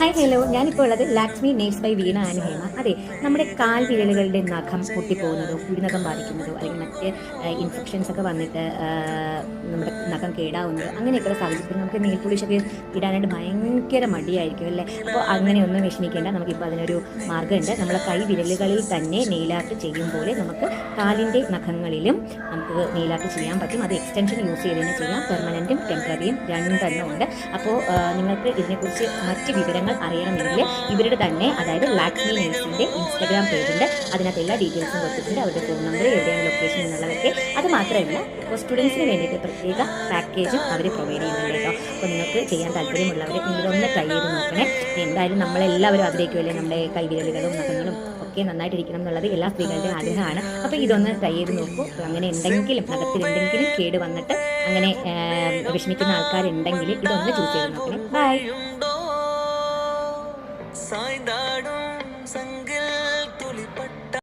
Hi hello, ഞാനിപ്പോൾ ഉള്ളത് Lakshmi nails by Veena and Hema. അതെ, നമ്മുടെ കാൽ വിരലുകളുടെ നഖം പൊട്ടിപ്പോകുന്നതോ കുഴിനഖം ബാധിക്കുന്നതോ അല്ലെങ്കിൽ മറ്റ് ഇൻഫെക്ഷൻസ് ഒക്കെ വന്നിട്ട് നമ്മുടെ നഖം കേടാവുന്നതോ അങ്ങനെയൊക്കെയുള്ള സാഹചര്യത്തിൽ നമുക്ക് നെയിൽ പോളിഷൊക്കെ ഇടാനായിട്ട് ഭയങ്കര മടിയായിരിക്കും അല്ലേ. അപ്പോൾ അങ്ങനെയൊന്നും വിഷമിക്കേണ്ട, നമുക്കിപ്പോൾ അതിനൊരു മാർഗ്ഗമുണ്ട്. നമ്മളെ കൈ വിരലുകളിൽ തന്നെ നെയിലാർട്ട് ചെയ്യും പോലെ നമുക്ക് കാലിൻ്റെ നഖങ്ങളിലും നമുക്ക് നെയിലാർട്ട് ചെയ്യാൻ പറ്റും. അത് എക്സ്റ്റൻഷൻ യൂസ് ചെയ്ത് തന്നെ ചെയ്യാം. പെർമനൻറ്റും ടെമ്പററിയും രണ്ടെണ്ണം ഉണ്ട്. അപ്പോൾ നിങ്ങൾക്ക് ഇതിനെക്കുറിച്ച് മറ്റ് വിവരങ്ങൾ അറിയണമെങ്കിൽ ഇവരുടെ തന്നെ, അതായത് ലാക്സ്മി നെയിൽസിൻ്റെ ഇൻസ്റ്റാഗ്രാം പേജുണ്ട്. അതിനകത്ത് എല്ലാ ഡീറ്റെയിൽസും കൊടുത്തിട്ടുണ്ട്. അവരുടെ ഫോൺ നമ്പർ, എവിടെയാണ് ലൊക്കേഷൻ എന്നുള്ളതൊക്കെ. അത് മാത്രമല്ല, ഇപ്പോൾ സ്റ്റുഡൻസിന് വേണ്ടിയിട്ട് പ്രത്യേക പാക്കേജും അവർ പ്രൊവൈഡ് ചെയ്യുന്നുണ്ട് കേട്ടോ. അപ്പോൾ നിങ്ങൾക്ക് ചെയ്യാൻ താല്പര്യമുള്ളവർ ഇതൊന്ന് ട്രൈ ചെയ്ത് നോക്കണേ. എന്തായാലും നമ്മളെല്ലാവരും ആഗ്രഹിക്കുമല്ലേ നമ്മുടെ കൈവിരലുകളും നഖങ്ങളും ഒക്കെ നന്നായിട്ടിരിക്കണം എന്നുള്ളത് എല്ലാ സ്ത്രീകളുടെയും ആഗ്രഹമാണ്. അപ്പോൾ ഇതൊന്ന് ട്രൈ ചെയ്ത് നോക്കൂ. അങ്ങനെ എന്തെങ്കിലും നഖത്തിൽ എന്തെങ്കിലും കേട് വന്നിട്ട് അങ്ങനെ വിഷമിക്കുന്ന ആൾക്കാരുണ്ടെങ്കിൽ ഇതൊന്ന് ചൂസ് ചെയ്ത് നോക്കണേ. ബൈ.